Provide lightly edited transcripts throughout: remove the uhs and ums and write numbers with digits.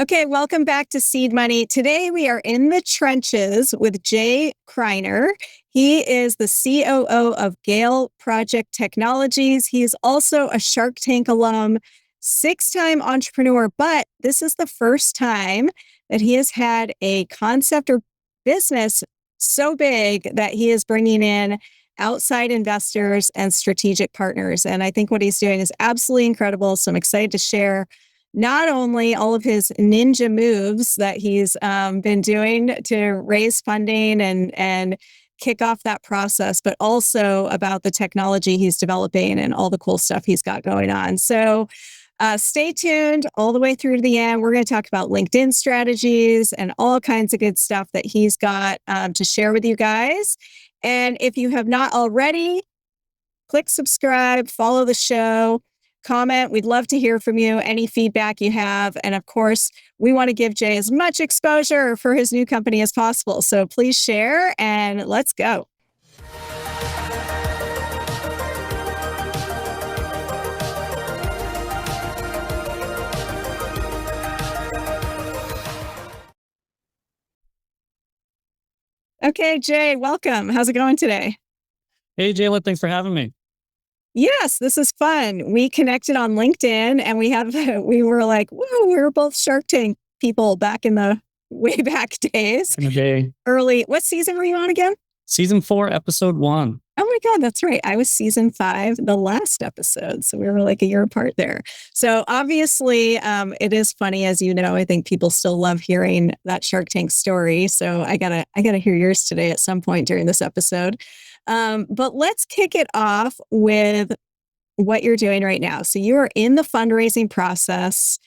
Okay, welcome back to Seed Money. Today we are in the trenches with Jay Kriner. He is the COO of Gale Project Technologies. He is also a Shark Tank alum, six-time entrepreneur, but this is the first time that he has had a concept or business so big that he is bringing in outside investors and strategic partners. And I think what he's doing is absolutely incredible. So I'm excited to share not only all of his ninja moves that he's been doing to raise funding and kick off that process, but also about the technology he's developing and all the cool stuff he's got going on. So stay tuned all the way through to the end. We're going to talk about LinkedIn strategies and all kinds of good stuff that he's got to share with you guys. And if you have not already, click subscribe, follow the show, comment. We'd love to hear from you, any feedback you have. And of course, we want to give Jay as much exposure for his new company as possible. So please share and let's go. Okay, Jay, welcome. How's it going today? Hey, Jayla, thanks for having me. Yes, this is fun. We connected on LinkedIn and we were like, whoa, we were both Shark Tank people back in the way back days. In the day. Early. What season were you on again? Season 4, episode 1. Oh my God, that's right. I was season 5, the last episode. So we were like a year apart there. So obviously it is funny, as you know. I think people still love hearing that Shark Tank story. So I gotta hear yours today at some point during this episode. But let's kick it off with what you're doing right now. So you are in the fundraising process.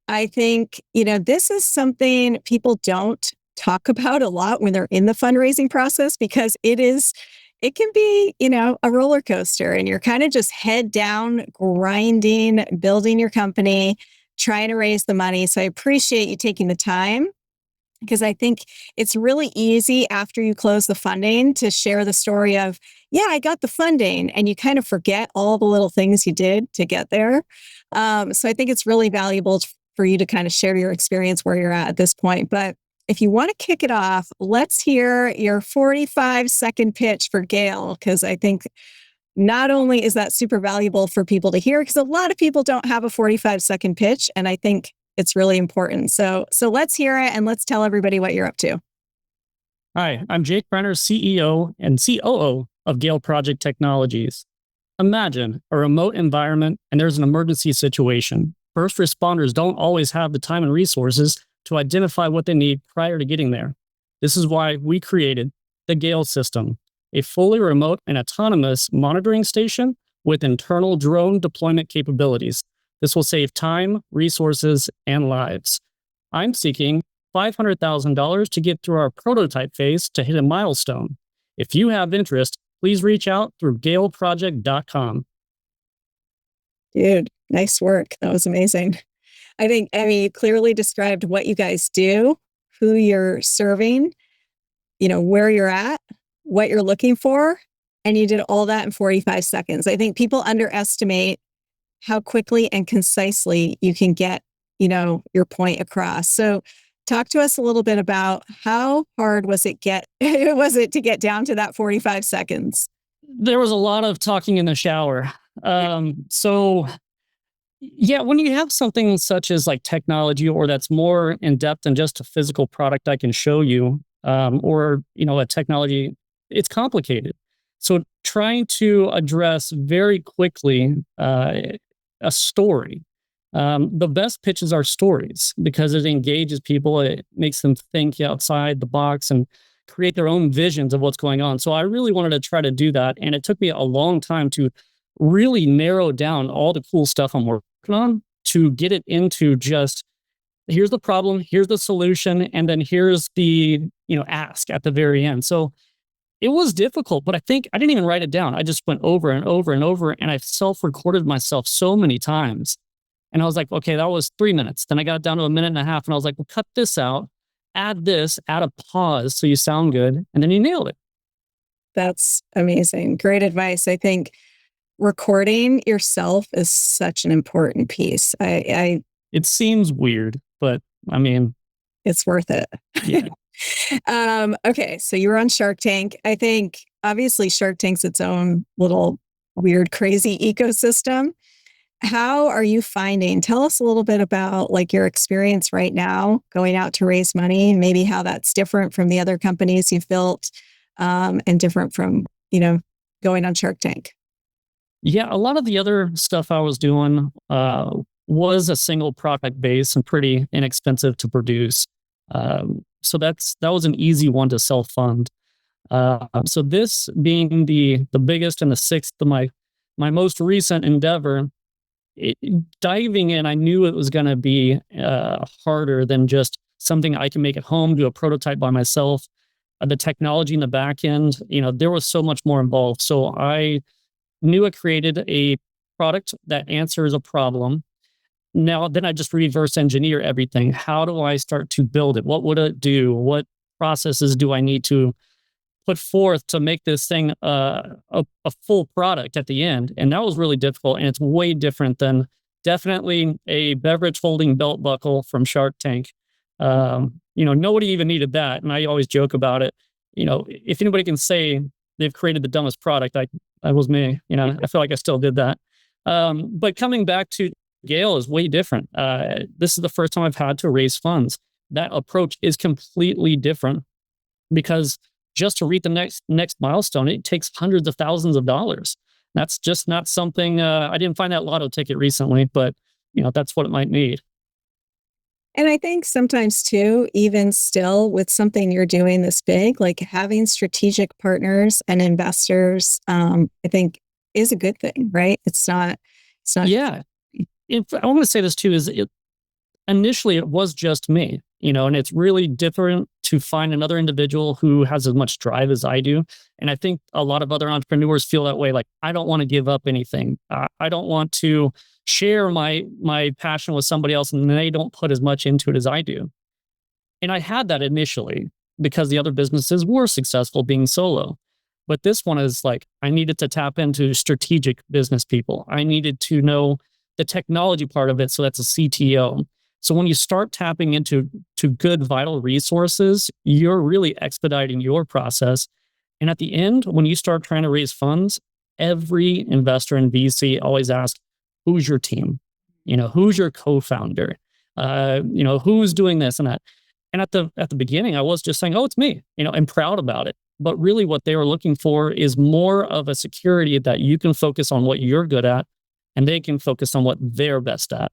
I think, this is something people don't talk about a lot when they're in the fundraising process because it can be, a roller coaster and you're kind of just head down, grinding, building your company, trying to raise the money. So I appreciate you taking the time because I think it's really easy after you close the funding to share the story of, yeah, I got the funding, and you kind of forget all the little things you did to get there. So I think it's really valuable for you to kind of share your experience where you're at this point. But if you want to kick it off, let's hear your 45-second pitch for Gale, because I think not only is that super valuable for people to hear, because a lot of people don't have a 45-second pitch, and I think it's really important. So let's hear it and let's tell everybody what you're up to. Hi, I'm Jake Kriner, CEO and COO of Gale Project Technologies. Imagine a remote environment and there's an emergency situation. First responders don't always have the time and resources to identify what they need prior to getting there. This is why we created the Gale system, a fully remote and autonomous monitoring station with internal drone deployment capabilities. This will save time, resources, and lives. I'm seeking $500,000 to get through our prototype phase to hit a milestone. If you have interest, please reach out through galeproject.com. Dude, nice work. That was amazing. I mean, you clearly described what you guys do, who you're serving, where you're at, what you're looking for, and you did all that in 45 seconds. I think people underestimate how quickly and concisely you can get, your point across. So talk to us a little bit about how hard was it to get down to that 45 seconds? There was a lot of talking in the shower. So yeah, when you have something such as like technology or that's more in depth than just a physical product I can show you, or, a technology, it's complicated. So trying to address very quickly a story. The best pitches are stories because it engages people. It makes them think outside the box and create their own visions of what's going on. So I really wanted to try to do that. And it took me a long time to really narrow down all the cool stuff I'm working on to get it into just, here's the problem, here's the solution, and then here's the, ask at the very end. So it was difficult, but I think I didn't even write it down. I just went over and over and over, and I self-recorded myself so many times. And I was like, okay, that was 3 minutes. Then I got down to a minute and a half, and I was like, well, cut this out, add this, add a pause so you sound good, and then you nailed it. That's amazing. Great advice. I think recording yourself is such an important piece. It seems weird, but I mean, It's worth it. yeah. Okay, so you were on Shark Tank. I think obviously Shark Tank's its own little weird, crazy ecosystem. How are you finding? Tell us a little bit about like your experience right now going out to raise money, and maybe how that's different from the other companies you've built, and different from, going on Shark Tank. Yeah, a lot of the other stuff I was doing was a single product base and pretty inexpensive to produce. So that was an easy one to self fund. So this being the biggest and the sixth of my most recent endeavor, it, diving in, I knew it was going to be harder than just something I can make at home, do a prototype by myself. The technology in the back end, there was so much more involved. So I knew I created a product that answers a problem. Now, then I just reverse engineer everything. How do I start to build it? What would it do? What processes do I need to put forth to make this thing a full product at the end? And that was really difficult. And it's way different than definitely a beverage holding belt buckle from Shark Tank. Nobody even needed that. And I always joke about it. If anybody can say they've created the dumbest product, I was me. I feel like I still did that. But coming back to Gale is way different. This is the first time I've had to raise funds. That approach is completely different because just to reach the next milestone, it takes hundreds of thousands of dollars. That's just not something I didn't find that lotto ticket recently, but that's what it might need. And I think sometimes too, even still with something you're doing this big, like having strategic partners and investors, I think is a good thing, right? It's not. Yeah. I want to say this too, is initially it was just me, and it's really different to find another individual who has as much drive as I do. And I think a lot of other entrepreneurs feel that way. Like, I don't want to give up anything. I don't want to share my passion with somebody else and they don't put as much into it as I do. And I had that initially because the other businesses were successful being solo. But this one is like, I needed to tap into strategic business people. I needed to know the technology part of it. So that's a CTO. So when you start tapping into good vital resources, you're really expediting your process. And at the end, when you start trying to raise funds, every investor in VC always asks, who's your team? Who's your co-founder? Who's doing this and that? And at the beginning, I was just saying, oh, it's me, and proud about it. But really what they were looking for is more of a security that you can focus on what you're good at and they can focus on what they're best at.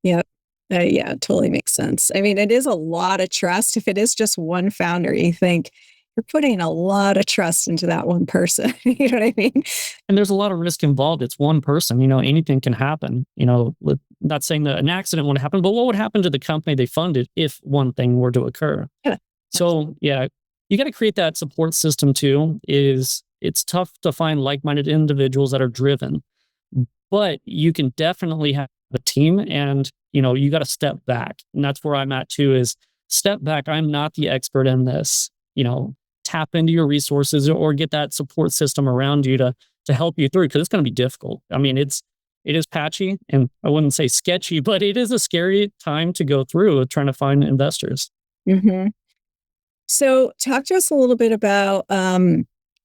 Yep. Yeah, it totally makes sense. I mean, it is a lot of trust. If it is just one founder, you think you're putting a lot of trust into that one person. You know what I mean? And there's a lot of risk involved. It's one person, anything can happen. Not saying that an accident would happen, but what would happen to the company they funded if one thing were to occur? Yeah. So yeah, you got to create that support system too. It's tough to find like-minded individuals that are driven, but you can definitely have a team and you got to step back. And that's where I'm at too, is step back. I'm not the expert in this. Tap into your resources or get that support system around you to help you through, because it's going to be difficult. I mean, it is patchy and I wouldn't say sketchy, but it is a scary time to go through trying to find investors. Mm-hmm. So talk to us a little bit about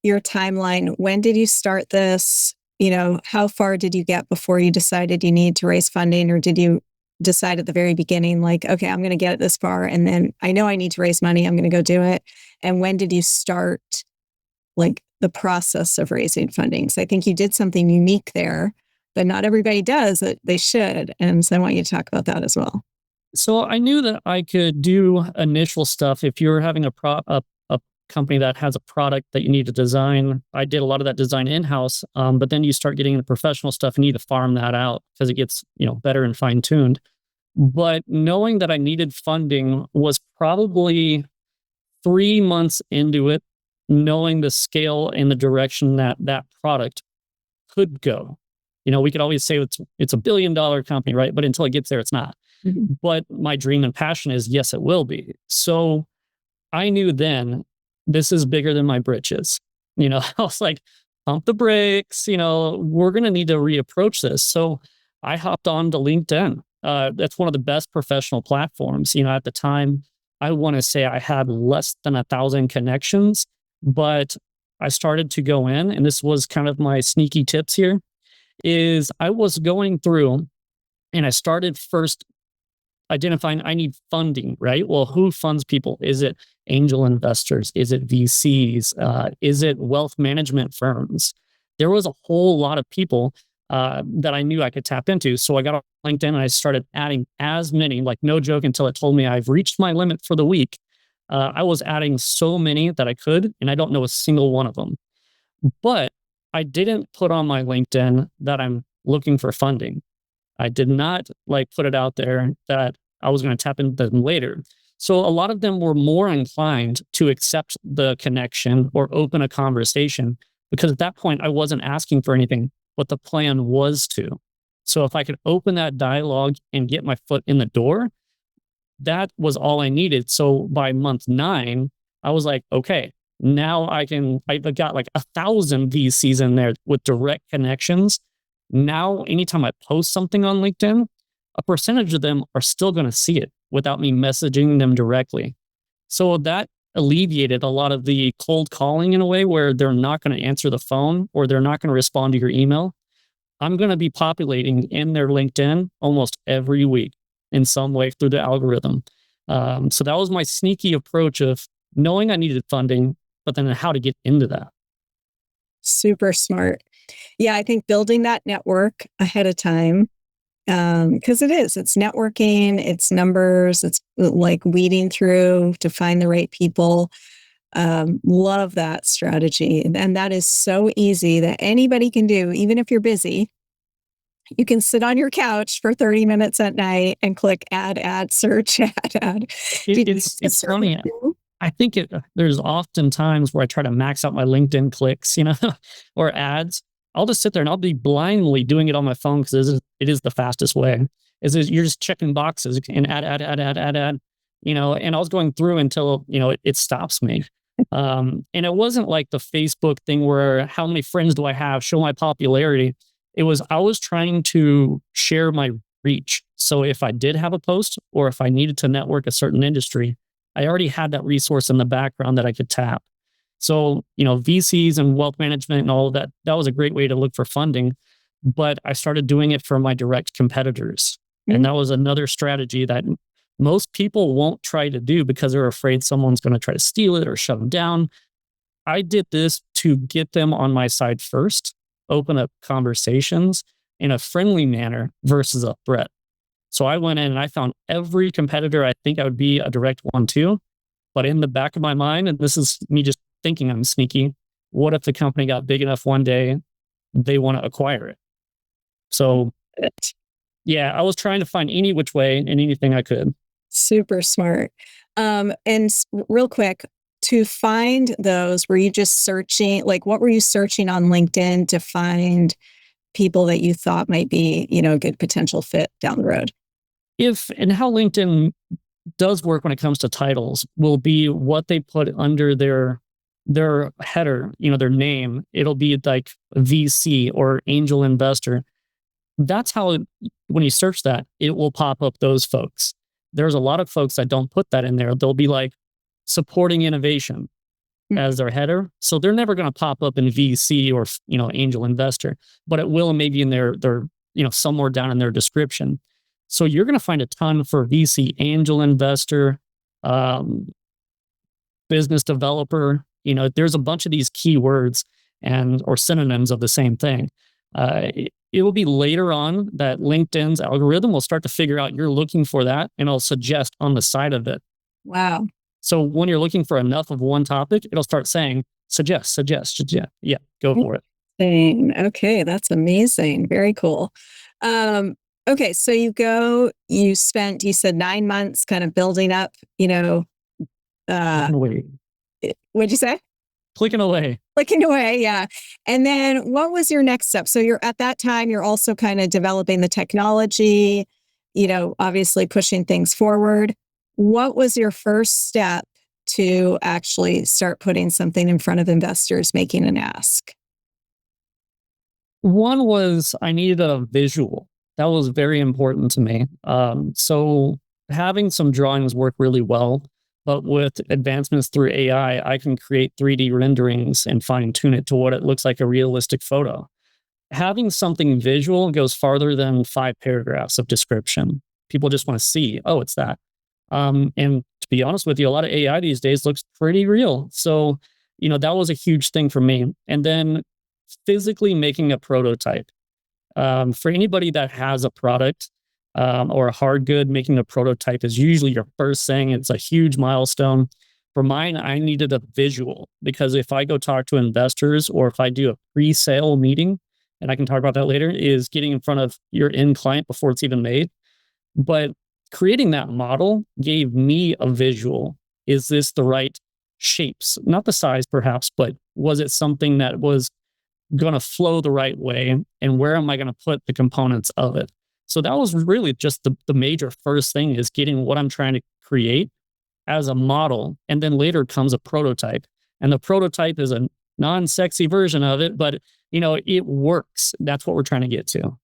your timeline. When did you start this? How far did you get before you decided you need to raise funding, or did you decide at the very beginning, like, okay, I'm going to get it this far, and then I know I need to raise money, I'm going to go do it? And when did you start, like, the process of raising funding? So I think you did something unique there, but not everybody does it. They should. And so I want you to talk about that as well. So I knew that I could do initial stuff. If you're having a company that has a product that you need to design, I did a lot of that design in-house. But then you start getting into professional stuff and need to farm that out because it gets better and fine-tuned. But knowing that I needed funding was probably 3 months into it, knowing the scale and the direction that product could go. We could always say it's $1 billion company, right? But until it gets there, it's not. Mm-hmm. But my dream and passion is, yes, it will be. So I knew then this is bigger than my britches. I was like, pump the brakes, we're going to need to reapproach this. So I hopped on to LinkedIn That's one of the best professional platforms. You know, at the time, I want to say I had less than 1,000 connections, but I started to go in, and this was kind of my sneaky tips here, is I was going through and I started first identifying I need funding, right? Well, who funds people? Is it angel investors? Is it VCs? Is it wealth management firms? There was a whole lot of people that I knew I could tap into. So I got on LinkedIn and I started adding as many, like no joke, until it told me I've reached my limit for the week. I was adding so many that I could, and I don't know a single one of them. But I didn't put on my LinkedIn that I'm looking for funding. I did not like put it out there that I was going to tap into them later. So a lot of them were more inclined to accept the connection or open a conversation because at that point I wasn't asking for anything, but the plan was to. So if I could open that dialogue and get my foot in the door, that was all I needed. So by month 9, I was like, okay, now I've got like 1,000 VCs in there with direct connections. Now, anytime I post something on LinkedIn, a percentage of them are still going to see it without me messaging them directly. So that alleviated a lot of the cold calling in a way where they're not going to answer the phone or they're not going to respond to your email. I'm going to be populating in their LinkedIn almost every week in some way through the algorithm. So that was my sneaky approach of knowing I needed funding, but then how to get into that. Super smart. Yeah, I think building that network ahead of time, because it's networking, it's numbers, it's like weeding through to find the right people. Love that strategy. And that is so easy that anybody can do, even if you're busy. You can sit on your couch for 30 minutes at night and click add, search, add. It's funny. I think there's often times where I try to max out my LinkedIn clicks, or ads. I'll just sit there and I'll be blindly doing it on my phone because it is the fastest way. You're just checking boxes and add, and I was going through until, it stops me. And it wasn't like the Facebook thing where how many friends do I have, show my popularity. I was trying to share my reach. So if I did have a post or if I needed to network a certain industry, I already had that resource in the background that I could tap. So, VCs and wealth management and all of that, that was a great way to look for funding. But I started doing it for my direct competitors. Mm-hmm. And that was another strategy that most people won't try to do because they're afraid someone's going to try to steal it or shut them down. I did this to get them on my side first, open up conversations in a friendly manner versus a threat. So I went in and I found every competitor I think I would be a direct one to. But in the back of my mind, and this is me just thinking I'm sneaky, what if the company got big enough one day, they want to acquire it? So yeah, I was trying to find any which way and anything I could. Super smart. And real quick, to find those, were you just searching, like what were you searching on LinkedIn to find people that you thought might be, a good potential fit down the road? And how LinkedIn does work when it comes to titles will be what they put under their header, their name. It'll be like VC or angel investor. That's how, when you search that, it will pop up those folks. There's a lot of folks that don't put that in there. They'll be like supporting innovation as their header. So they're never going to pop up in VC or, angel investor, but it will maybe in their somewhere down in their description. So you're going to find a ton for VC, angel investor, business developer. There's a bunch of these keywords or synonyms of the same thing. It will be later on that LinkedIn's algorithm will start to figure out you're looking for that, and it'll suggest on the side of it. Wow. So when you're looking for enough of one topic, it'll start saying, suggest. Yeah, go for it. Okay, that's amazing. Very cool. Okay, so you said 9 months kind of building up, what'd you say? Clicking away, yeah. And then what was your next step? So you're at that time, you're also kind of developing the technology, obviously pushing things forward. What was your first step to actually start putting something in front of investors, making an ask? One was I needed a visual. That was very important to me. So having some drawings work really well, but with advancements through AI, I can create 3D renderings and fine tune it to what it looks like a realistic photo. Having something visual goes farther than 5 paragraphs of description. People just want to see, oh, it's that. And to be honest with you, a lot of AI these days looks pretty real. So, that was a huge thing for me. And then physically making a prototype. For anybody that has a product or a hard good, making a prototype is usually your first thing. It's a huge milestone. For mine, I needed a visual because if I go talk to investors or if I do a pre-sale meeting, and I can talk about that later, is getting in front of your end client before it's even made. But creating that model gave me a visual. Is this the right shapes? Not the size, perhaps, but was it something that was going to flow the right way? And where am I going to put the components of it? So that was really just the major first thing, is getting what I'm trying to create as a model. And then later comes a prototype. And the prototype is a non-sexy version of it, but it works. That's what we're trying to get to.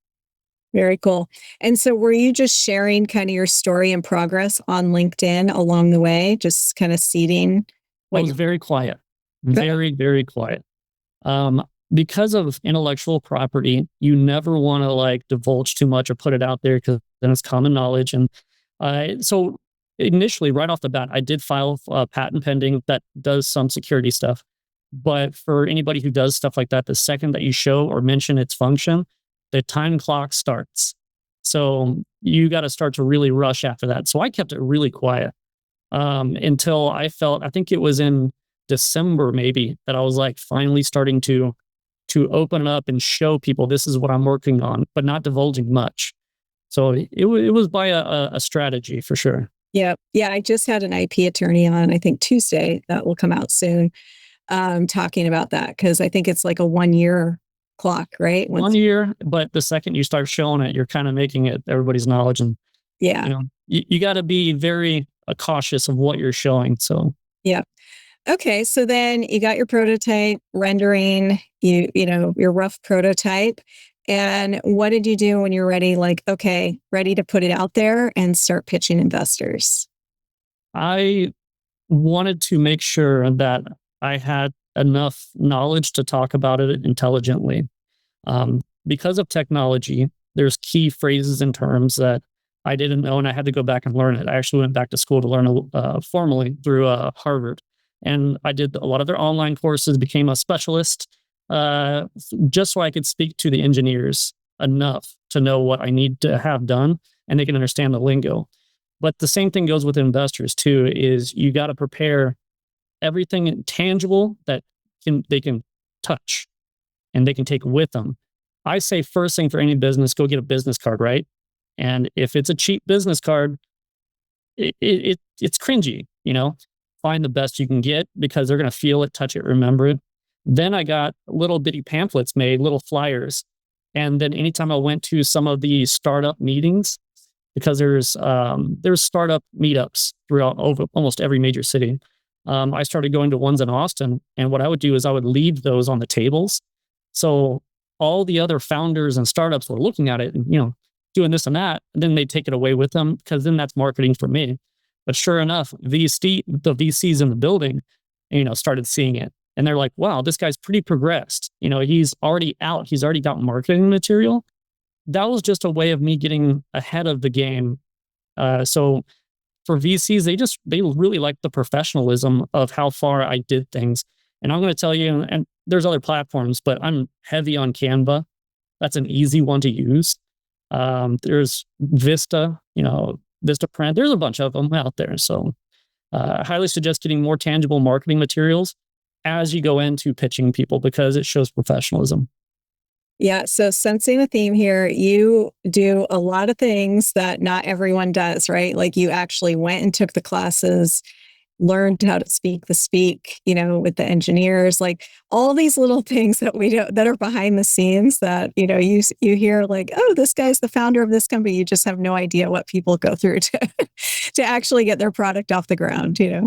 Very cool. And so were you just sharing kind of your story and progress on LinkedIn along the way, just kind of seeding I was very quiet, very, very quiet. Because of intellectual property, you never want to like divulge too much or put it out there, because then it's common knowledge. And so initially, right off the bat, I did file a patent pending that does some security stuff. But for anybody who does stuff like that, the second that you show or mention its function, the time clock starts. So you got to start to really rush after that. So I kept it really quiet until I think it was in December maybe, that I was like finally starting to open up and show people this is what I'm working on, but not divulging much. So it was by a strategy for sure. Yeah. Yeah. I just had an IP attorney on, I think Tuesday, that will come out soon, talking about that. Because I think it's like a 1 year clock, right? 1 year, but the second you start showing it, you're kind of making it everybody's knowledge. And yeah, you got to be very cautious of what you're showing. So yeah. Okay, so then you got your prototype rendering, your rough prototype. And what did you do when you're ready? Like, okay, ready to put it out there and start pitching investors? I wanted to make sure that I had enough knowledge to talk about it intelligently. Because of technology, there's key phrases and terms that I didn't know, and I had to go back and learn it. I actually went back to school to learn formally through Harvard. And I did a lot of their online courses, became a specialist, just so I could speak to the engineers enough to know what I need to have done and they can understand the lingo. But the same thing goes with investors too, is you got to prepare everything tangible that they can touch and they can take with them. I say first thing for any business, go get a business card, right? And if it's a cheap business card, it's cringy, find the best you can get because they're going to feel it, touch it, remember it. Then I got little bitty pamphlets made, little flyers. And then anytime I went to some of the startup meetings, because there's startup meetups throughout almost every major city. I started going to ones in Austin, and what I would do is I would leave those on the tables. So all the other founders and startups were looking at it and, doing this and that, and then they take it away with them because then that's marketing for me. But sure enough, the VCs in the building, started seeing it. And they're like, wow, this guy's pretty progressed. He's already out. He's already got marketing material. That was just a way of me getting ahead of the game. So for VCs, they really like the professionalism of how far I did things. And I'm going to tell you, and there's other platforms, but I'm heavy on Canva. That's an easy one to use. There's Vista, Vistaprint. There's a bunch of them out there. So I highly suggest getting more tangible marketing materials as you go into pitching people because it shows professionalism. Yeah. So sensing a theme here, you do a lot of things that not everyone does, right? Like you actually went and took the classes, learned how to speak the speak, with the engineers, like all these little things that we don't, that are behind the scenes that, you hear like, oh, this guy's the founder of this company. You just have no idea what people go through to actually get their product off the ground, And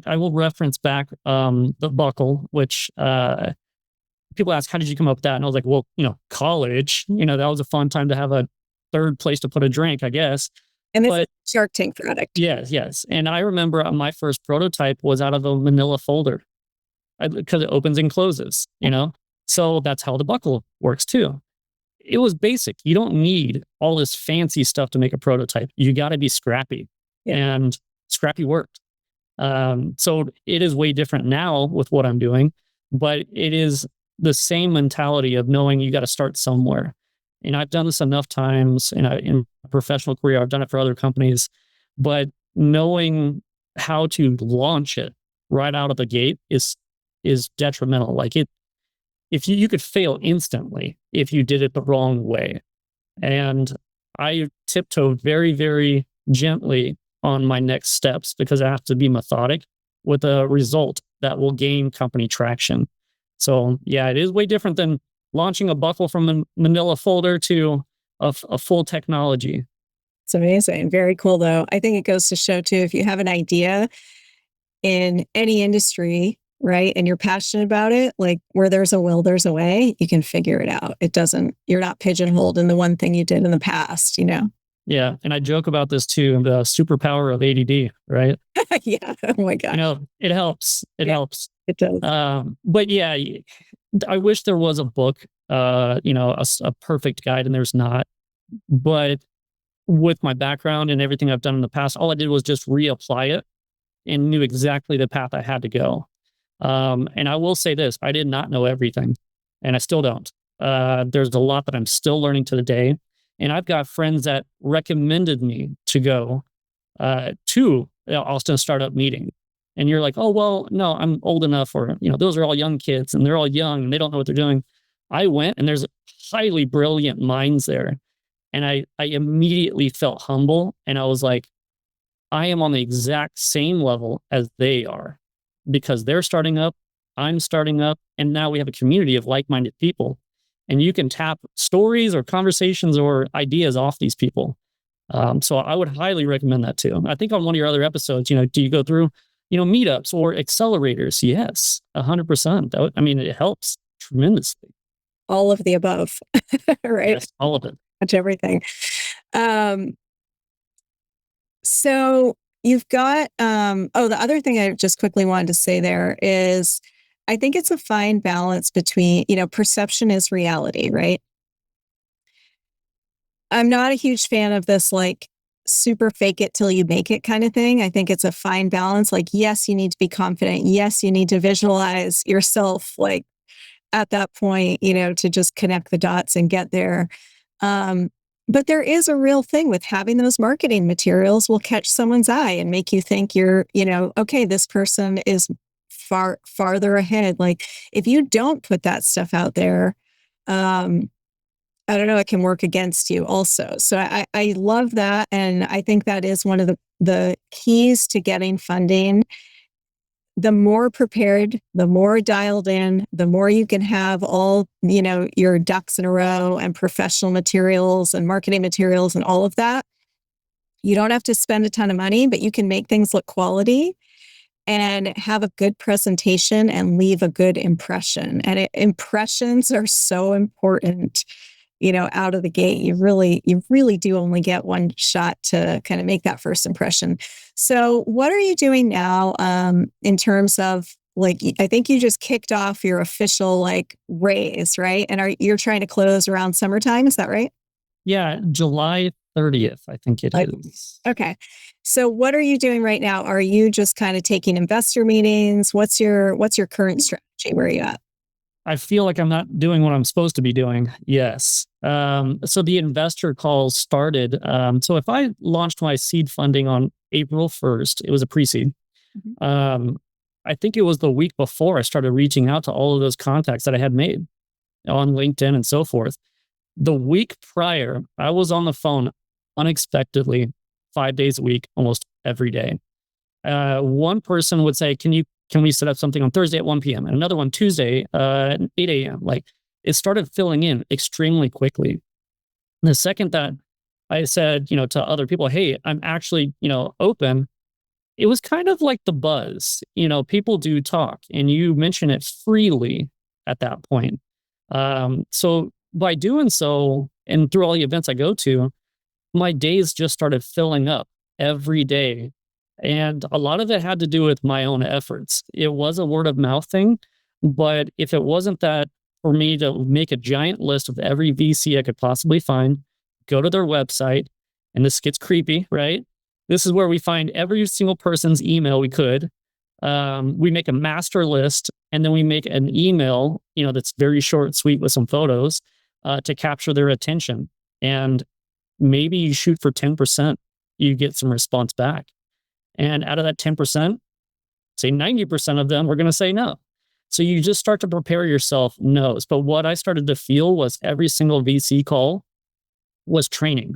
I will reference back the buckle, which people ask, how did you come up with that? And I was like, well, college, that was a fun time to have a third place to put a drink, I guess. And this is But a Shark Tank product. yes. And I remember my first prototype was out of a manila folder because it opens and closes, So that's how the buckle works too. It was basic. You don't need all this fancy stuff to make a prototype. You got to be scrappy, Yeah. and scrappy worked. So it is way different now with what I'm doing, but it is the same mentality of knowing you got to start somewhere. And I've done this enough times in a professional career. I've done it for other companies, but knowing how to launch it right out of the gate is detrimental. Like if you could fail instantly if you did it the wrong way. And I tiptoed very, very gently on my next steps because I have to be methodic with a result that will gain company traction. So yeah, it is way different than launching a buckle from a manila folder to a full technology. It's amazing. Very cool, though. I think it goes to show, too, if you have an idea in any industry, right, and you're passionate about it, like where there's a will, there's a way, you can figure it out. You're not pigeonholed in the one thing you did in the past, Yeah. And I joke about this too, the superpower of ADD, right? Yeah. Oh my gosh. It helps. It helps. It does. But yeah, I wish there was a book, a perfect guide, and there's not. But with my background and everything I've done in the past, all I did was just reapply it and knew exactly the path I had to go. And I will say this, I did not know everything, and I still don't. There's a lot that I'm still learning to the day. And I've got friends that recommended me to go to the Austin Startup Meeting. And you're like, oh, well, no, I'm old enough, or, those are all young kids and they're all young and they don't know what they're doing. I went, and there's highly brilliant minds there. And I immediately felt humble. And I was like, I am on the exact same level as they are, because they're starting up, I'm starting up, and now we have a community of like-minded people. And you can tap stories or conversations or ideas off these people. So I would highly recommend that too. I think on one of your other episodes, do you go through, meetups or accelerators? Yes, 100%. It helps tremendously. All of the above, right? Yes, all of it. Much everything. So you've got, the other thing I just quickly wanted to say there is, I think it's a fine balance between, perception is reality, right? I'm not a huge fan of this, like, super fake it till you make it kind of thing. I think it's a fine balance. Like, yes, you need to be confident. Yes, you need to visualize yourself, like, at that point, to just connect the dots and get there. But there is a real thing with having those marketing materials will catch someone's eye and make you think you're, okay, this person is farther ahead. Like, if you don't put that stuff out there, I don't know, it can work against you also. So I love that. And I think that is one of the keys to getting funding. The more prepared, the more dialed in, the more you can have all, your ducks in a row and professional materials and marketing materials and all of that. You don't have to spend a ton of money, but you can make things look quality and have a good presentation and leave a good impression. And impressions are so important, out of the gate. You really do only get one shot to kind of make that first impression. So what are you doing now in terms of, like, I think you just kicked off your official, like, raise, right? And you're trying to close around summertime, is that right? Yeah, July 30th, I think it is. Okay. So what are you doing right now? Are you just kind of taking investor meetings? What's your current strategy? Where are you at? I feel like I'm not doing what I'm supposed to be doing. Yes. So the investor calls started. So if I launched my seed funding on April 1st, it was a pre-seed. Mm-hmm. I think it was the week before I started reaching out to all of those contacts that I had made on LinkedIn and so forth. The week prior, I was on the phone unexpectedly 5 days a week, almost every day. One person would say, can we set up something on Thursday at 1 p.m. and another one Tuesday at 8 a.m. Like, it started filling in extremely quickly. And the second that I said, to other people, hey, I'm actually, open, it was kind of like the buzz. People do talk and you mention it freely. at that point. So by doing so, and through all the events I go to, my days just started filling up every day. And a lot of it had to do with my own efforts. It was a word of mouth thing, but if it wasn't that for me to make a giant list of every VC I could possibly find, go to their website, and this gets creepy, right? This is where we find every single person's email we could. We make a master list, and then we make an email, that's very short and sweet with some photos to capture their attention. And maybe you shoot for 10%, you get some response back. And out of that 10%, say 90% of them are going to say no. So you just start to prepare yourself no's. But what I started to feel was every single VC call was training,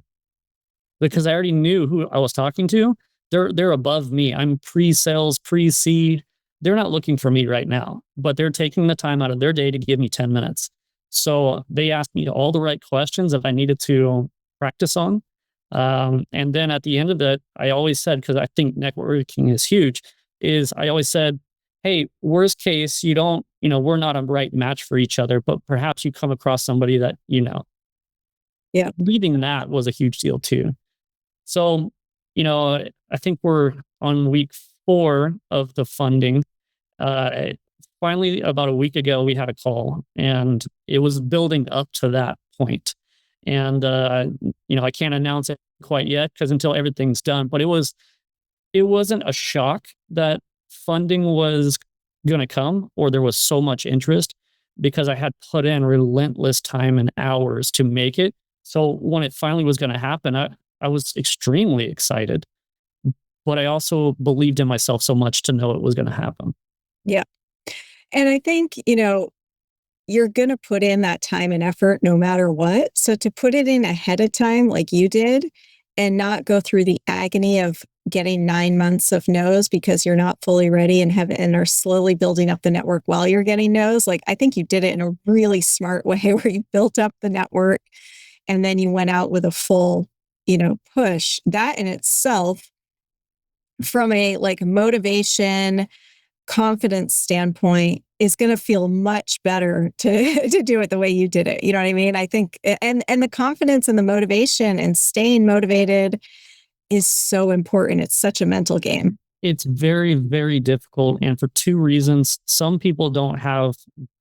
because I already knew who I was talking to. They're above me. I'm pre-sales, pre-seed. They're not looking for me right now, but they're taking the time out of their day to give me 10 minutes. So they asked me all the right questions that I needed to practice on. And then at the end of it, I always said, because I think networking is huge, is I always said, hey, worst case, we're not a right match for each other, but perhaps you come across somebody that, Yeah. leading that was a huge deal too. So, I think we're on week 4 of the funding. Finally, about a week ago, we had a call, and it was building up to that point. And, I can't announce it quite yet because until everything's done, but it wasn't a shock that funding was going to come, or there was so much interest, because I had put in relentless time and hours to make it. So when it finally was going to happen, I was extremely excited, but I also believed in myself so much to know it was going to happen. Yeah. And I think, you're going to put in that time and effort no matter what. So to put it in ahead of time, like you did, and not go through the agony of getting 9 months of no's because you're not fully ready and are slowly building up the network while you're getting no's. Like, I think you did it in a really smart way where you built up the network and then you went out with a full, push. That in itself, from a motivation, confidence standpoint, is going to feel much better to do it the way you did it. You know what I mean? I think, and the confidence and the motivation and staying motivated is so important. It's such a mental game. It's very, very difficult. And for 2 reasons. Some people don't have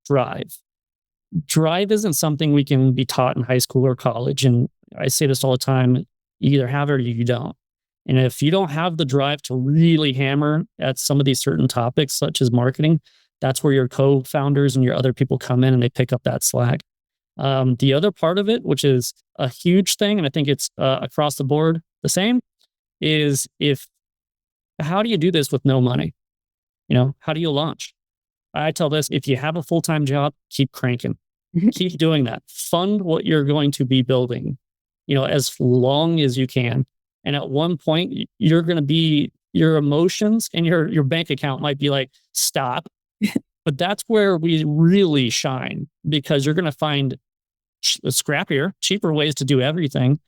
drive. Drive isn't something we can be taught in high school or college. And I say this all the time, you either have it or you don't. And if you don't have the drive to really hammer at some of these certain topics, such as marketing, that's where your co-founders and your other people come in and they pick up that slack. The other part of it, which is a huge thing, and I think it's across the board the same, is how do you do this with no money? How do you launch? I tell this, if you have a full-time job, keep cranking. Keep doing that. Fund what you're going to be building, as long as you can. And at one point, you're going to be, your emotions and your bank account might be like, stop. But that's where we really shine, because you're going to find scrappier, cheaper ways to do everything.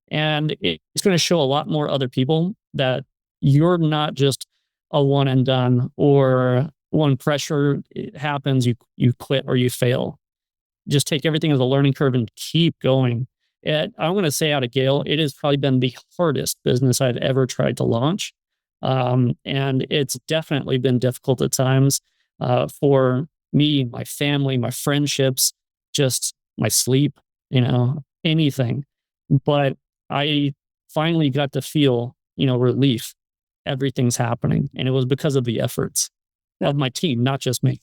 And it's going to show a lot more other people that you're not just a one and done, or when pressure happens, you quit or you fail. Just take everything as a learning curve and keep going. I'm going to say out of Gale, it has probably been the hardest business I've ever tried to launch. And it's definitely been difficult at times for me, my family, my friendships, just my sleep, anything. But I finally got to feel, relief. Everything's happening. And it was because of the efforts of my team, not just me.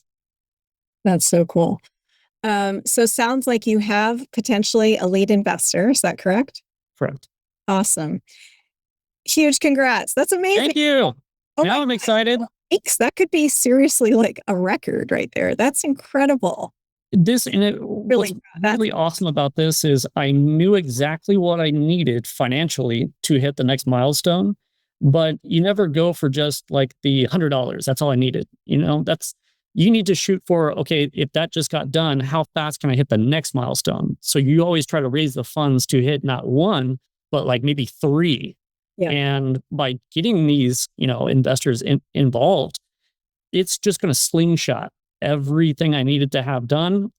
That's so cool. So sounds like you have potentially a lead investor. Is that correct? Correct. Awesome. Huge congrats. That's amazing. Thank you. Oh now I'm excited. Thanks. That could be seriously like a record right there. That's incredible. What's really awesome about this is I knew exactly what I needed financially to hit the next milestone, but you never go for just like the $100. That's all I needed. You need to shoot for, okay, if that just got done, how fast can I hit the next milestone? So you always try to raise the funds to hit not 1, but like maybe 3. Yeah. And by getting these, investors involved, it's just going to slingshot everything I needed to have done,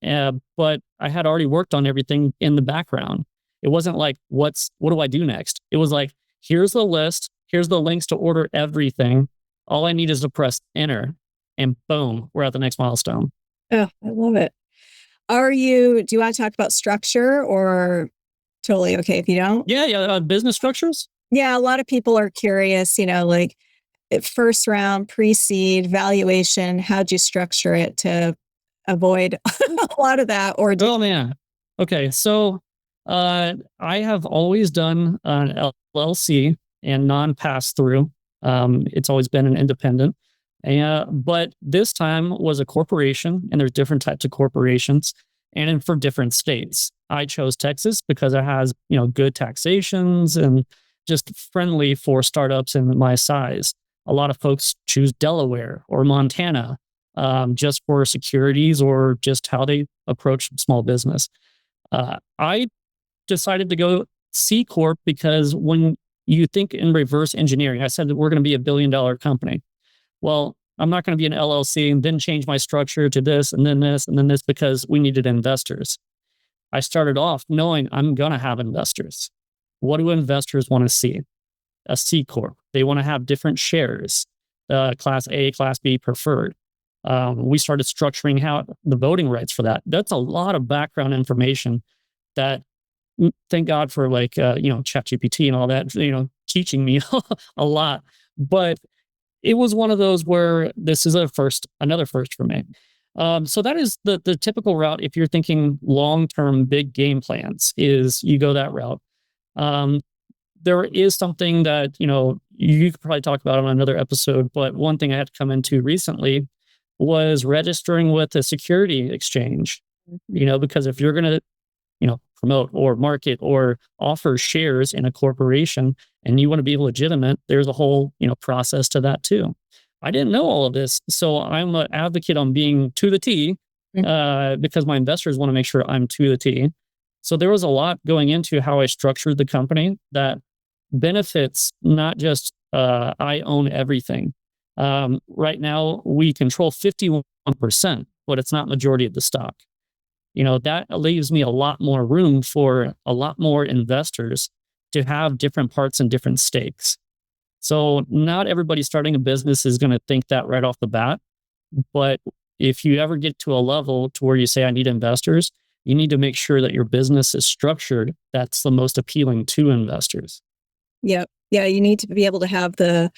but I had already worked on everything in the background. It wasn't like, what do I do next? It was like, here's the list, here's the links to order everything. All I need is to press enter, and boom, we're at the next milestone. Oh, I love it. Do you want to talk about structure, or totally okay if you don't? Yeah. Business structures. Yeah, a lot of people are curious, like first round, pre-seed, valuation, how'd you structure it to avoid a lot of that? Oh man. Okay, so I have always done an LLC and non-pass through. It's always been an independent, but this time was a corporation, and there's different types of corporations, and for different states. I chose Texas because it has good taxations and just friendly for startups in my size. A lot of folks choose Delaware or Montana, just for securities or just how they approach small business. I decided to go C Corp because when you think in reverse engineering, I said that we're going to be $1 billion company. Well, I'm not going to be an LLC and then change my structure to this and then this and then this because we needed investors. I started off knowing I'm going to have investors. What do investors want to see? A C Corp. They want to have different shares, Class A, Class B, preferred. We started structuring how the voting rights for that. That's a lot of background information that, thank God for ChatGPT and all that, teaching me a lot. But it was one of those where this is another first for me. So that is the typical route. If you're thinking long-term big game plans, is you go that route. There is something that, you could probably talk about on another episode, but one thing I had to come into recently was registering with a security exchange, because if you're going to, promote or market or offer shares in a corporation and you want to be legitimate, there's a whole, process to that too. I didn't know all of this. So I'm an advocate on being to the T, because my investors want to make sure I'm to the T. So there was a lot going into how I structured the company that benefits not just I own everything. Right now, we control 51%, but it's not majority of the stock. That leaves me a lot more room for a lot more investors to have different parts and different stakes. So not everybody starting a business is going to think that right off the bat. But if you ever get to a level to where you say, I need investors, you need to make sure that your business is structured that's the most appealing to investors. Yep. Yeah, you need to be able to have the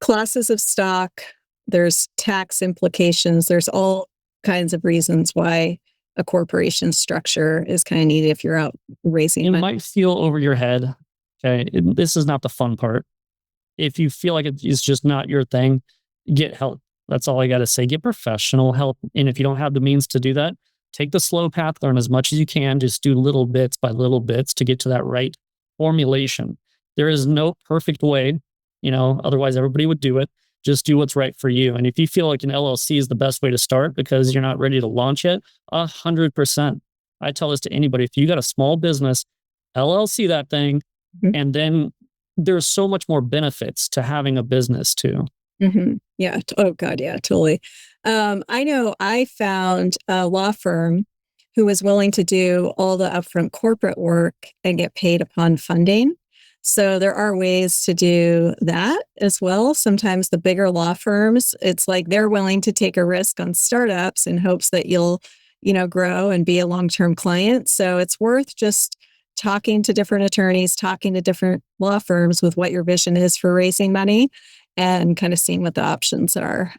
classes of stock. There's tax implications. There's all kinds of reasons why a corporation structure is kind of needed if you're out raising It money. might feel over your head. Okay. This is not the fun part. If you feel like it's just not your thing, get help. That's all I got to say. Get professional help. And if you don't have the means to do that, take the slow path, learn as much as you can. Just do little bits by little bits to get to that right formulation. There is no perfect way, otherwise everybody would do it. Just do what's right for you. And if you feel like an LLC is the best way to start because you're not ready to launch it, 100%. I tell this to anybody. If you got a small business, LLC that thing, and then there's so much more benefits to having a business too. Yeah. Oh God. Yeah, totally. I know I found a law firm who was willing to do all the upfront corporate work and get paid upon funding. So there are ways to do that as well. Sometimes the bigger law firms, it's like they're willing to take a risk on startups in hopes that you'll, grow and be a long-term client. So it's worth just talking to different attorneys, talking to different law firms with what your vision is for raising money and kind of seeing what the options are.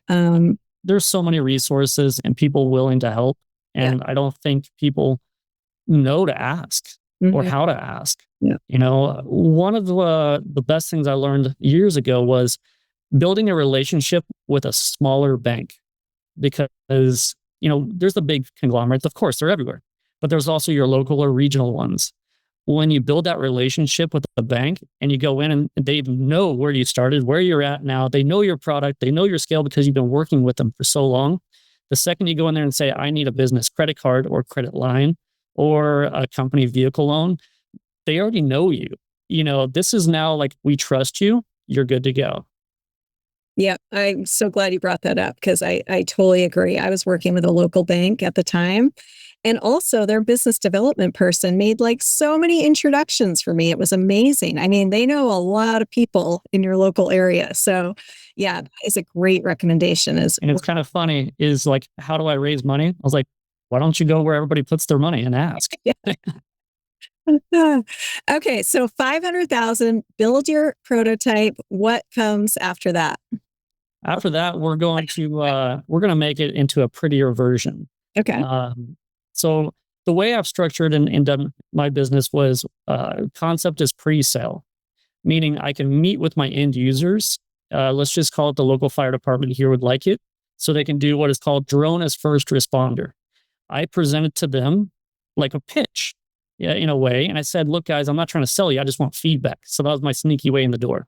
There's so many resources and people willing to help. And I don't think people know to ask or how to ask. Yeah. One of the best things I learned years ago was building a relationship with a smaller bank, because, there's the big conglomerates. Of course, they're everywhere, but there's also your local or regional ones. When you build that relationship with a bank and you go in and they know where you started, where you're at now, they know your product, they know your scale because you've been working with them for so long. The second you go in there and say, I need a business credit card or credit line or a company vehicle loan, they already know you. This is now like, we trust you, you're good to go. Yeah, I'm so glad you brought that up because I totally agree. I was working with a local bank at the time. And also, their business development person made like so many introductions for me. It was amazing. I mean, they know a lot of people in your local area. So, yeah, that is a great recommendation. Is And it's kind of funny is like, how do I raise money? I was like, why don't you go where everybody puts their money and ask? okay, so 500,000, build your prototype. What comes after that? After that, we're going to make it into a prettier version. Okay. Um, so the way I've structured and done my business was concept is pre-sale, meaning I can meet with my end users. Let's just call it the local fire department here would like it. So they can do what is called drone as first responder. I presented to them like a pitch, yeah, in a way. And I said, look, guys, I'm not trying to sell you. I just want feedback. So that was my sneaky way in the door.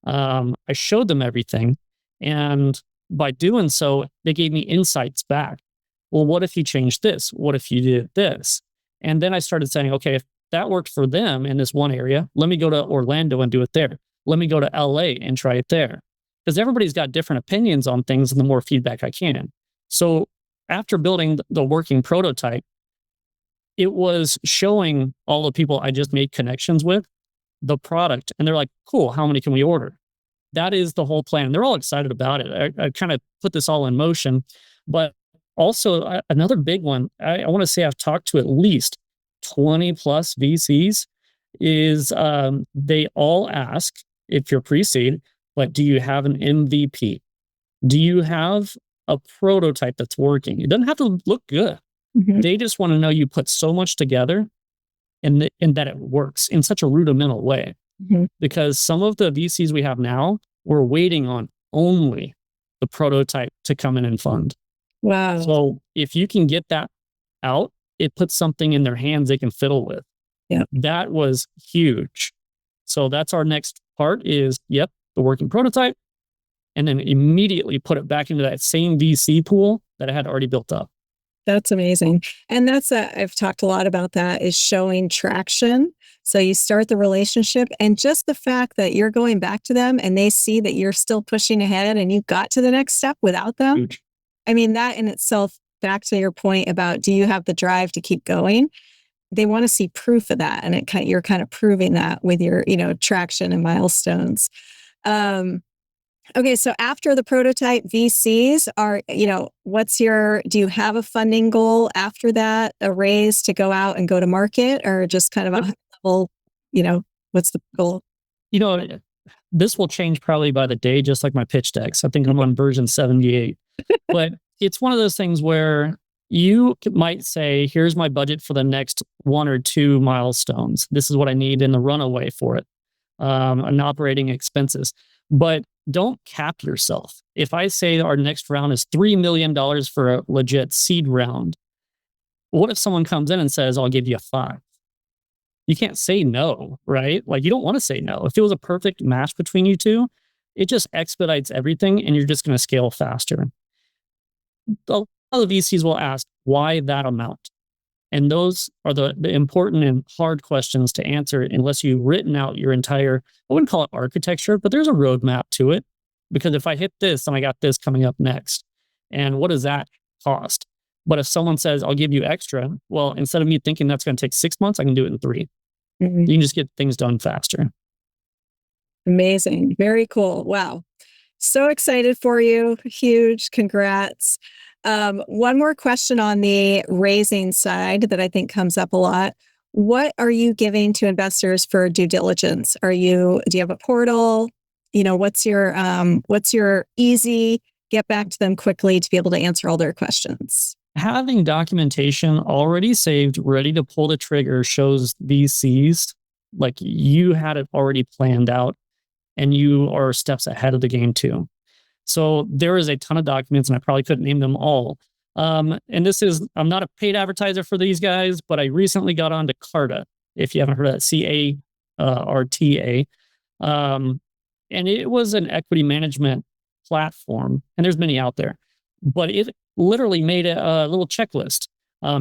I showed them everything. And by doing so, they gave me insights back. Well, what if you changed this? What if you did this? And then I started saying, okay, if that worked for them in this one area, let me go to Orlando and do it there. Let me go to LA and try it there. Because everybody's got different opinions on things, and the more feedback I can. So after building the working prototype, it was showing all the people I just made connections with the product. And they're like, cool, how many can we order? That is the whole plan. They're all excited about it. I kind of put this all in motion. But also, another big one, I want to say I've talked to at least 20 plus VCs, is they all ask if you're pre seed, but do you have an MVP? Do you have a prototype that's working? It doesn't have to look good. Mhm, They just want to know you put so much together and that it works in such a rudimental way. mhm. Because some of the VCs we have now, we're waiting on only the prototype to come in and fund. Wow. So if you can get that out, it puts something in their hands they can fiddle with. Yeah. That was huge. So that's our next part is, yep, the working prototype, and then immediately put it back into that same VC pool that I had already built up. That's amazing. And I've talked a lot about that is showing traction. So you start the relationship and just the fact that you're going back to them and they see that you're still pushing ahead and you got to the next step without them. Huge. I mean, that in itself, back to your point about do you have the drive to keep going? They want to see proof of that. And you're kind of proving that with your, traction and milestones. Um, Okay, so after the prototype, VCs are, do you have a funding goal after that, a raise to go out and go to market, or just kind of a high level, what's the goal? You know, this will change probably by the day, just like my pitch decks. I think I'm on version 78. But it's one of those things where you might say, here's my budget for the next one or two milestones. This is what I need in the runaway for it, and operating expenses. But don't cap yourself. If I say our next round is $3 million for a legit seed round, what if someone comes in and says, I'll give you 5? You can't say no, right? Like you don't want to say no. If it was a perfect match between you two, it just expedites everything and you're just going to scale faster. A lot of VCs will ask, why that amount? And those are the important and hard questions to answer unless you've written out your entire, I wouldn't call it architecture, but there's a roadmap to it. Because if I hit this, then I got this coming up next. And what does that cost? But if someone says, I'll give you extra, well, instead of me thinking that's going to take 6 months, I can do it in 3. Mhm. You can just get things done faster. Amazing. Very cool. Wow. So excited for you. Huge. Congrats. One more question on the raising side that I think comes up a lot. What are you giving to investors for due diligence? Do you have a portal? What's your easy get back to them quickly to be able to answer all their questions? Having documentation already saved, ready to pull the trigger shows VCs like you had it already planned out and you are steps ahead of the game too. So there is a ton of documents, and I probably couldn't name them all. And I'm not a paid advertiser for these guys, but I recently got onto Carta. If you haven't heard of that, CARTA. And it was an equity management platform, and there's many out there, but it literally made a little checklist.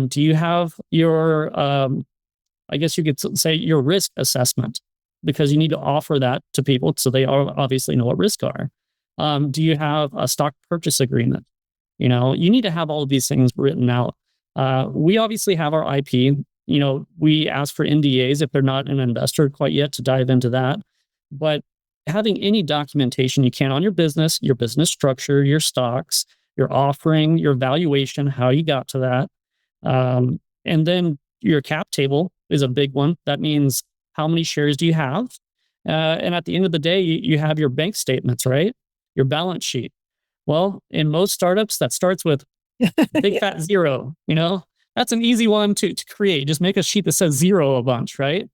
Do you have your, I guess you could say your risk assessment, because you need to offer that to people so they obviously know what risks are. Do you have a stock purchase agreement? You need to have all of these things written out. We obviously have our IP. We ask for NDAs if they're not an investor quite yet to dive into that. But having any documentation you can on your business structure, your stocks, your offering, your valuation, how you got to that. And then your cap table is a big one. That means how many shares do you have? And at the end of the day, you have your bank statements, right? Your balance sheet. Well, in most startups, that starts with big Yeah. fat zero. That's an easy one to create. Just make a sheet that says zero a bunch, right?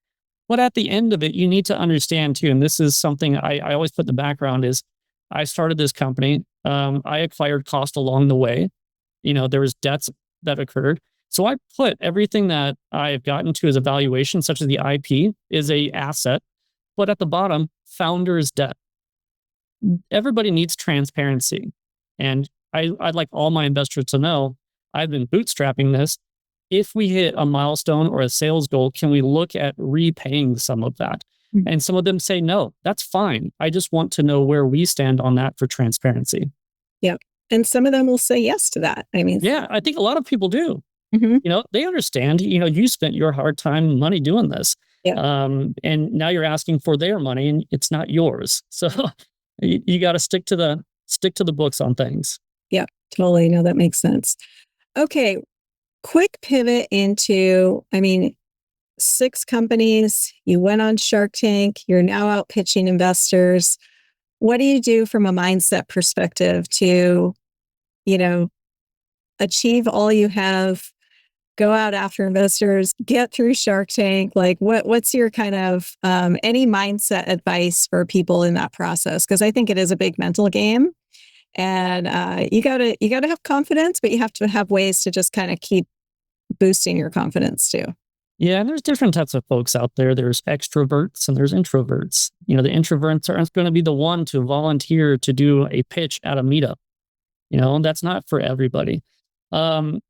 But at the end of it, you need to understand too, and this is something I always put in the background is I started this company. I acquired cost along the way. There was debts that occurred. So I put everything that I've gotten to as a valuation, such as the IP, is a asset. But at the bottom, founder's debt. Everybody needs transparency. And I'd like all my investors to know I've been bootstrapping this. If we hit a milestone or a sales goal, can we look at repaying some of that? Mm. And some of them say, no, that's fine. I just want to know where we stand on that for transparency. Yep. And some of them will say yes to that. I mean, Yeah, I think a lot of people do. mhm. They understand, you spent your hard time money doing this. Yeah. And now you're asking for their money and it's not yours. So you got to stick to the books on things. Yeah, totally. No, that makes sense. Okay. Quick pivot into, 6 companies. You went on Shark Tank. You're now out pitching investors. What do you do from a mindset perspective to, achieve all you have, go out after investors, get through Shark Tank? Like what's your kind of any mindset advice for people in that process? Because I think it is a big mental game, and you gotta have confidence, but you have to have ways to just kind of keep boosting your confidence too. Yeah, and there's different types of folks out there. There's extroverts and there's introverts. The introverts aren't going to be the one to volunteer to do a pitch at a meetup. That's not for everybody. It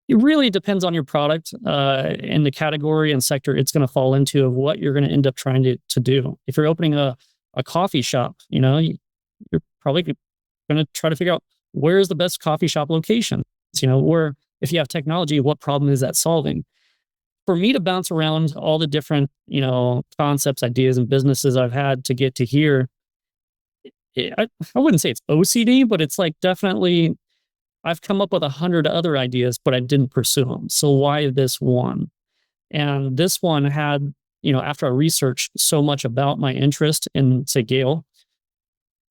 really depends on your product and the category and sector it's going to fall into of what you're going to end up trying to do. If you're opening a coffee shop, you're probably going to try to figure out where's the best coffee shop location. Where if you have technology, what problem is that solving? For me to bounce around all the different, concepts, ideas, and businesses I've had to get to here, I wouldn't say it's OCD, but it's like definitely I've come up with 100 other ideas, but I didn't pursue them. So why this one? And this one had, after I researched so much about my interest in, say, Gale,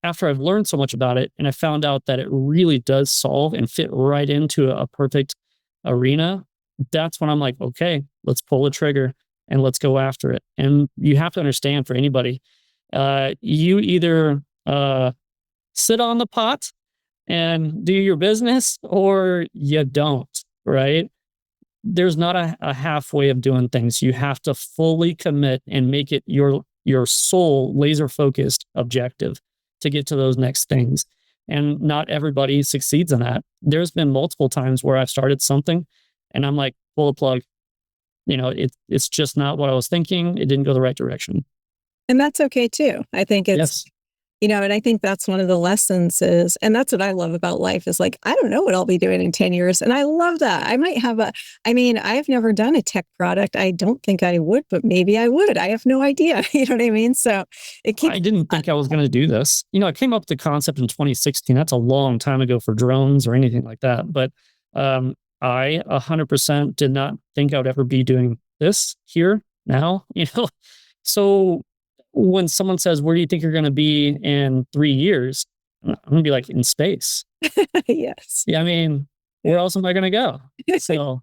after I've learned so much about it and I found out that it really does solve and fit right into a perfect arena, that's when I'm like, okay, let's pull the trigger and let's go after it. And you have to understand, for anybody, you either sit on the pot and do your business or you don't, right? There's not a halfway of doing things. You have to fully commit and make it your sole laser focused objective to get to those next things. And not everybody succeeds in that. There's been multiple times where I've started something and I'm like, pull the plug. It's just not what I was thinking. It didn't go the right direction. And that's okay too. I think it's, Yes. And I think that's one of the lessons is, and that's what I love about life is like, I don't know what I'll be doing in 10 years. And I love that. I might have I've never done a tech product. I don't think I would, but maybe I would. I have no idea. You know what I mean? So I didn't think I was going to do this. I came up with the concept in 2016. That's a long time ago for drones or anything like that. But I 100% did not think I would ever be doing this here now, So when someone says, where do you think you're going to be in 3 years? I'm going to be like, in space. Yes. Yeah. Where else am I going to go? So,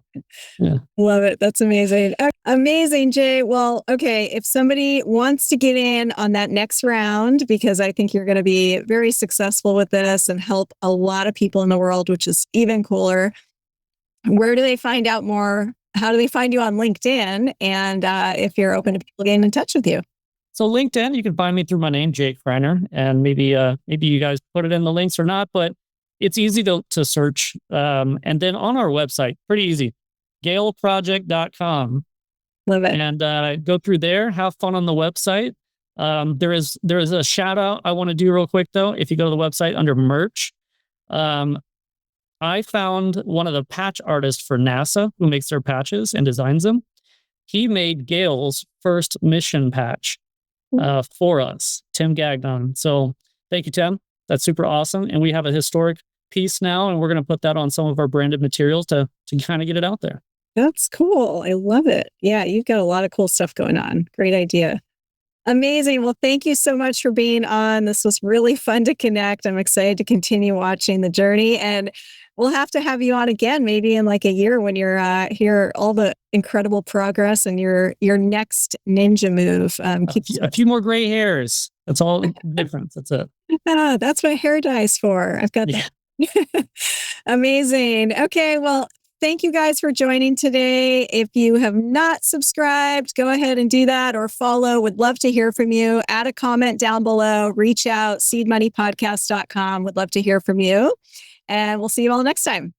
yeah. Love it. That's amazing. Amazing, Jay. Well, okay. If somebody wants to get in on that next round, because I think you're going to be very successful with this and help a lot of people in the world, which is even cooler. Where do they find out more? How do they find you on LinkedIn? And if you're open to people getting in touch with you? So LinkedIn, you can find me through my name, Jay Kriner, and maybe you guys put it in the links or not, but it's easy to search. And then on our website, pretty easy, galeproject.com. Love it. And go through there, have fun on the website. There is a shout out I want to do real quick though. If you go to the website under merch, I found one of the patch artists for NASA who makes their patches and designs them. He made Gale's first mission patch for us, Tim Gagnon. So thank you, Tim. That's super awesome. And we have a historic piece now, and we're going to put that on some of our branded materials to kind of get it out there. That's cool. I love it. Yeah, you've got a lot of cool stuff going on. Great idea. Amazing. Well, thank you so much for being on. This was really fun to connect. I'm excited to continue watching the journey, and we'll have to have you on again, maybe in like a year when you're hear all the incredible progress and your next ninja move. A few more gray hairs. That's all the difference. That's it. That's what hair dye's for. I've got that. Amazing. Okay. Well, thank you guys for joining today. If you have not subscribed, go ahead and do that or follow. Would love to hear from you. Add a comment down below. Reach out, seedmoneypodcast.com. Would love to hear from you. And we'll see you all next time.